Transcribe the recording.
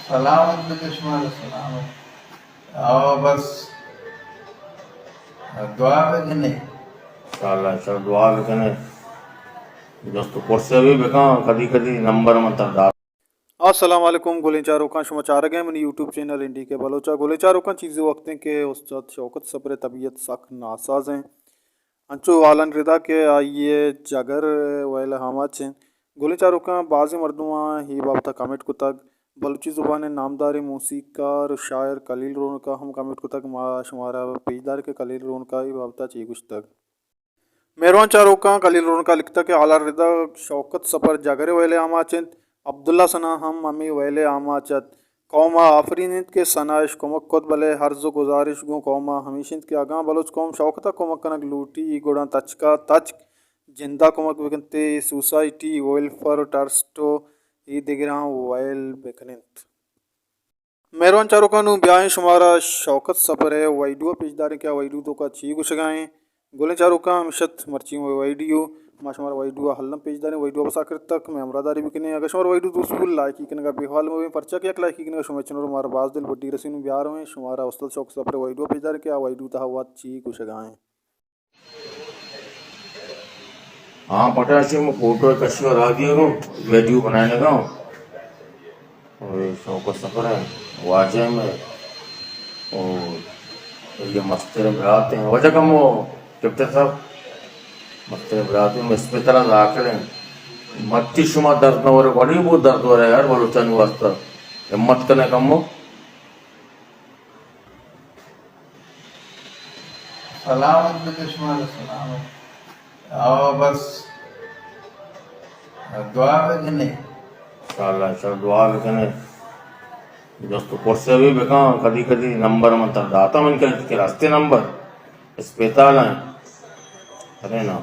सलामत दुश्मन सलामत आओ बस दुआ बेकने इंशाल्लाह इंशाल्लाह दुआ बेकने दोस्तों कोर्से भी बेका कदी कदी नंबर मतलब दा अस्सलाम वालेकुम गोलेचारों का समाचार गए मन यूट्यूब चैनल इंडी के बलोचा गोलेचारों का चीज़ें वक्त हैं कि उस्ताद शौकत सब्र तबीयत सख नासाज हैं अंचो वालन रिदा के आइए जगर वैल हमाच हैं गोलेचारों का बाज़ मर्दुआ ही बाबता कमेंट को तक बलूची ज़ुबान नामदार मौसीकार शायर कलील रोन का हम कमेंट को तक शुमारा पेजदार के कलील रोन का ही बाबता ची कुछ तक मेहरबान चारों का कलील रोन का लिखता के आला रिदा शौकत सफर जगरे वैले आमाचंद अब्दुल्ला सना हम अमी वैले आमाचत कौमा आफरीनित के सनाइश कोमक कोत बले हर्ज गुजारिश गो कौमा हमीशिंद के आगा बलोच कौम शौकता कोमक कनक लूटी गोड़ा तचका तच जिंदा कोमक बेकनते सोसाइटी वेलफेयर टर्स्टो ई दिगरा वैल बेकनित मेहरबान चारों का नु ब्याह शुमारा शौकत सफर है वैडुआ पेजदार क्या वैडू तो का छी गुशगाएं गोले चारों का मिशत मर्ची वैडियो माशमार वैडुआ हल्लम पेजदार वैडुआ बसा कर तक मैं अमरादारी बिकने अगर शमार वैडू दोस्तुल लाइक की कनगा बेहाल में पर्चा के लाइक की कनगा शुमे चनोर मार बाज दिल बड्डी रसीन बिहार में शुमारा उस्तल शौक सफर वैडुआ पेजदार क्या वैडू ता हुआ छी गुशगाएं हाँ पटाशी में फोटो कशी और आ दिया को वीडियो बनाने का और शौकत सफर है वाजे में और ये मस्ते बराते हैं वजह कम वो कैप्टन साहब मस्ते बराते में इस पे तरह दाखिल हैं मत्ती शुमा दर्द न हो रहा बड़ी बहुत दर्द हो रहा है यार बलूचन वास्ता हिम्मत करने कम हो सलामत दुश्मन सलामत आओ बस दुआ बेकने इंशाल्लाह इंशाल्लाह दुआ बेकने दोस्तों कोर्से भी बेका कदी कदी नंबर मतलब दाता मन के रास्ते नंबर इस पे ताला है अरे ना